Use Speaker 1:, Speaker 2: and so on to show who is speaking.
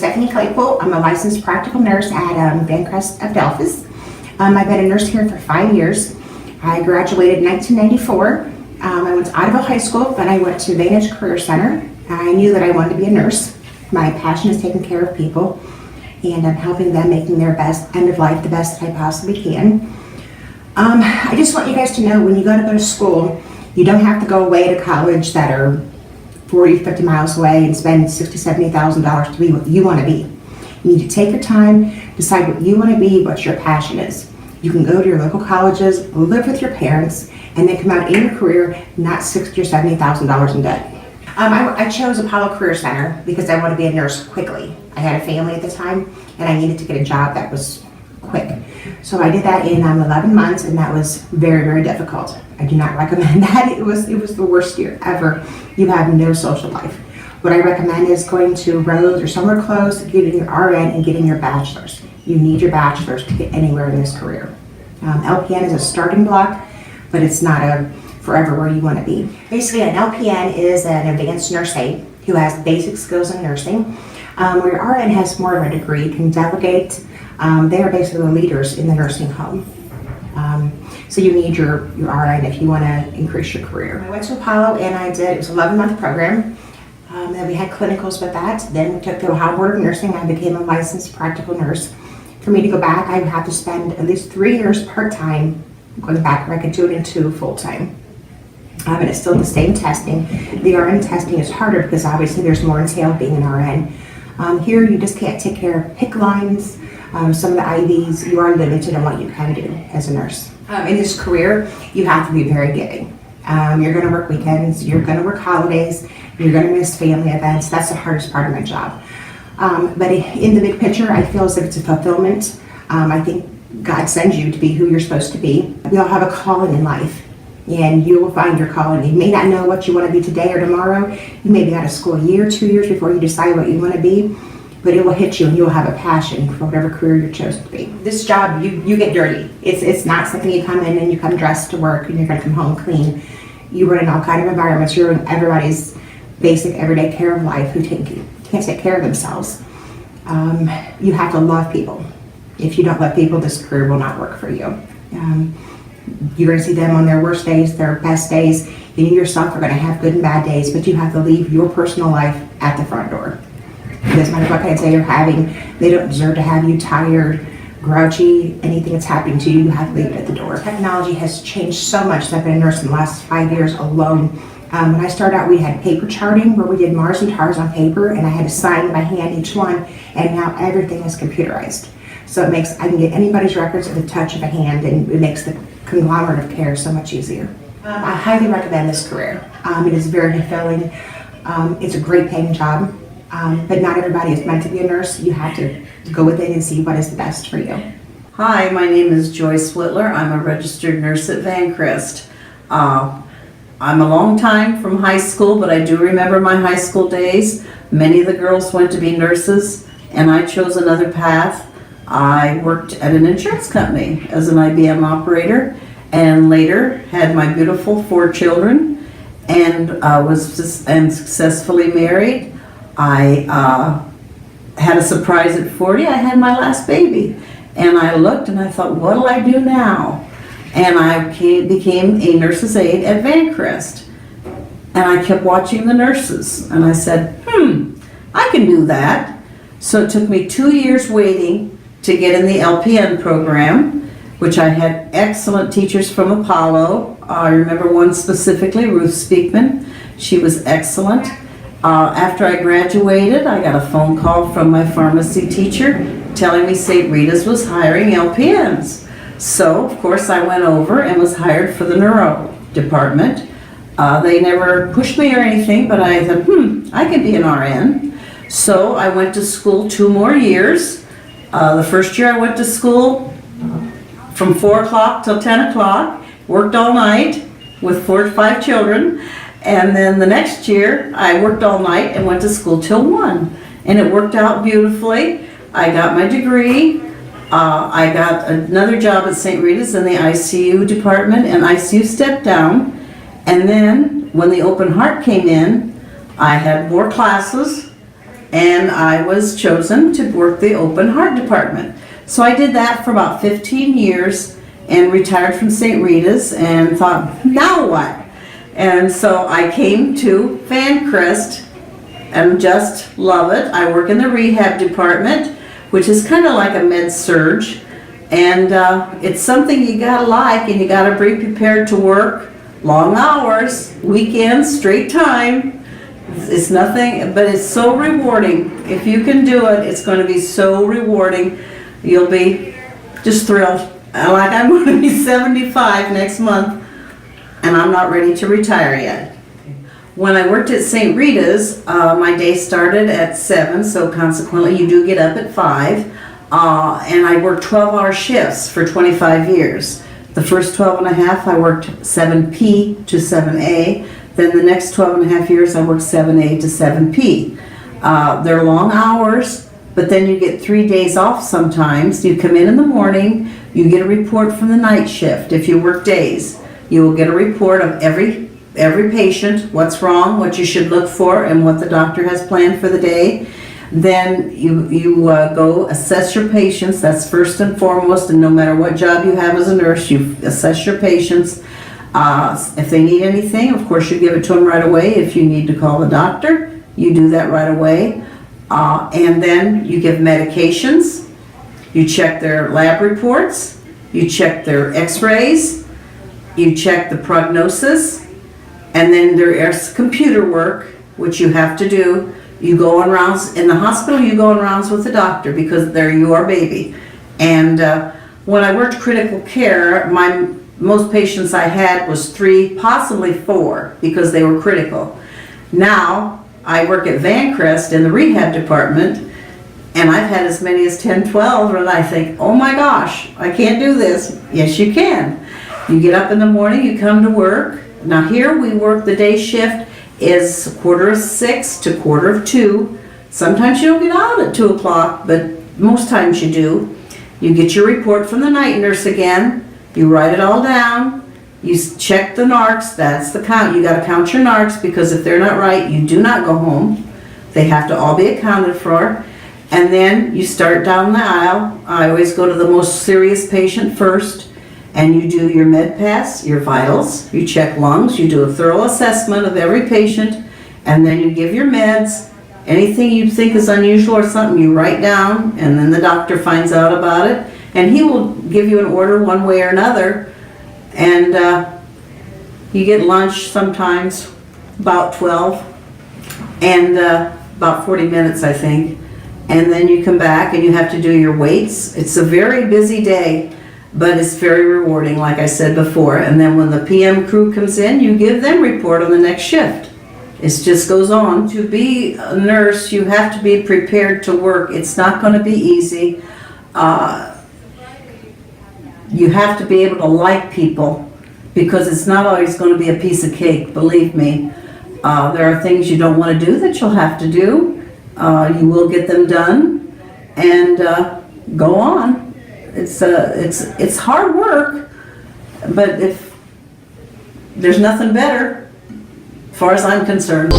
Speaker 1: Stephanie Claypool. I'm a licensed practical nurse at Vancrest of Delphos. I've been a nurse here for 5 years. I graduated in 1994. I went to Ottawa High School, then I went to Vantage Career Center. I knew that I wanted to be a nurse. My passion is taking care of people, and I'm helping them making their best end of life the best that I possibly can. I just want you guys to know, when you go to school, you don't have to go away to college that are 40, 50 miles away and spend $60,000, $70,000 to be what you want to be. You need to take your time, decide what you want to be, what your passion is. You can go to your local colleges, live with your parents, and then come out in your career not $60,000 or $70,000 in debt. I chose Apollo Career Center because I wanted to be a nurse quickly. I had a family at the time, and I needed to get a job that was quick. So I did that in 11 months, and that was very, very difficult. I do not recommend that. It was the worst year ever. You have no social life. What I recommend is going to Rhodes or somewhere close, getting your RN and getting your bachelor's. You need your bachelor's to get anywhere in this career. LPN is a starting block, but it's not a forever where you want to be. Basically, an LPN is an advanced nurse aide who has basic skills in nursing, where your RN has more of a degree, can delegate. They are basically the leaders in the nursing home. So you need your RN if you want to increase your career. I went to Apollo and it was an 11-month program. Then we had clinicals with that. Then we took the Ohio Board of Nursing. I became a licensed practical nurse. For me to go back, I would have to spend at least 3 years part-time going back, where I could do it in 2 full-time. And it's still the same testing. The RN testing is harder because obviously there's more entail being an RN. Here you just can't take care of PICC lines, some of the IVs. You are limited on what you can do as a nurse. In this career, you have to be very giving. You're going to work weekends, you're going to work holidays, you're going to miss family events. That's the hardest part of my job. But in the big picture, I feel as if it's a fulfillment. I think God sends you to be who you're supposed to be. We all have a calling in life, and you will find your calling. You may not know what you want to be today or tomorrow. You may be out of school a year, 2 years before you decide what you want to be, but it will hit you and you'll have a passion for whatever career you're chosen to be. This job, you get dirty. It's not something you come in and you come dressed to work and you're going to come home clean. You run in all kind of environments. You're in everybody's basic everyday care of life who can't take care of themselves. You have to love people. If you don't love people, this career will not work for you. You're going to see them on their worst days, their best days. You yourself are going to have good and bad days, but you have to leave your personal life at the front door. It doesn't matter what kind of day you're having. They don't deserve to have you tired, grouchy, anything that's happening to you. You have to leave it at the door. Technology has changed so much. I've been a nurse in the last 5 years alone. When I started out, we had paper charting where we did Mars and TARS on paper, and I had to sign by hand each one, and now everything is computerized. So I can get anybody's records at the touch of a hand, and it makes the conglomerate of care so much easier. I highly recommend this career. It is very fulfilling. It's a great paying job, but not everybody is meant to be a nurse. You have to go within and see what is the best for you.
Speaker 2: Hi, my name is Joyce Whitler. I'm a registered nurse at Vancrest. I'm a long time from high school, but I do remember my high school days. Many of the girls went to be nurses, and I chose another path. I worked at an insurance company as an IBM operator, and later had my beautiful 4 children, and and successfully married. I had a surprise at 40. I had my last baby, and I looked and I thought, what'll I do now? And I became a nurse's aide at Vancrest. And I kept watching the nurses. And I said, I can do that. So it took me 2 years waiting to get in the LPN program, which I had excellent teachers from Apollo. I remember one specifically, Ruth Speakman. She was excellent. After I graduated, I got a phone call from my pharmacy teacher telling me St. Rita's was hiring LPNs. So, of course, I went over and was hired for the neuro department. They never pushed me or anything, but I thought, I could be an RN. So I went to school 2 more years. The first year I went to school from 4 o'clock till 10 o'clock, worked all night with 4 to 5 children. And then the next year I worked all night and went to school till 1. And it worked out beautifully. I got my degree. I got another job at St. Rita's in the ICU department, and ICU stepped down. And then when the open heart came in, I had more classes, and I was chosen to work the open heart department. So I did that for about 15 years and retired from St. Rita's and thought, now what? And so I came to Vancrest and just love it. I work in the rehab department, which is kind of like a med-surg, and it's something you gotta like, and you gotta be prepared to work long hours, weekends, straight time. It's nothing, but it's so rewarding. If you can do it, it's going to be so rewarding. You'll be just thrilled. Like, I'm going to be 75 next month, and I'm not ready to retire yet. When I worked at St. Rita's, my day started at 7, so consequently you do get up at 5. And I worked 12-hour shifts for 25 years. The first 12 and a half, I worked 7P to 7A. Then the next 12 and a half years, I worked 7A to 7P. They're long hours, but then you get 3 days off sometimes. You come in the morning, you get a report from the night shift. If you work days, you will get a report of every patient, what's wrong, what you should look for, and what the doctor has planned for the day. Then you go assess your patients. That's first and foremost, and no matter what job you have as a nurse, you assess your patients. If they need anything, of course you give it to them right away. If you need to call the doctor, you do that right away. And then you give medications, you check their lab reports, you check their x-rays, you check the prognosis, and then there is computer work, which you have to do. You go on rounds, in the hospital you go on rounds with the doctor because they're your baby. And when I worked critical care, most patients I had was 3, possibly 4, because they were critical. Now, I work at Vancrest in the rehab department, and I've had as many as 10, 12, and I think, oh my gosh, I can't do this. Yes, you can. You get up in the morning, you come to work. Now here we work the day shift is 1:45 to 1:45. Sometimes you don't get out at 2 o'clock, but most times you do. You get your report from the night nurse again. You write it all down. You check the NARCs. That's the count. You got to count your NARCs, because if they're not right, you do not go home. They have to all be accounted for. And then you start down the aisle. I always go to the most serious patient first. And you do your med pass, your vitals, you check lungs, you do a thorough assessment of every patient, and then you give your meds. Anything you think is unusual or something, you write down, and then the doctor finds out about it, and he will give you an order one way or another. And you get lunch sometimes about 12, and about 40 minutes, I think. And then you come back and you have to do your weights. It's a very busy day, but it's very rewarding, like I said before. And then when the PM crew comes in, you give them report on the next shift. It just goes on. To be a nurse, you have to be prepared to work. It's not going to be easy. You have to be able to like people, because it's not always going to be a piece of cake, believe me. There are things you don't want to do that you'll have to do. You will get them done, and go on. It's hard work, but if there's nothing better, as far as I'm concerned.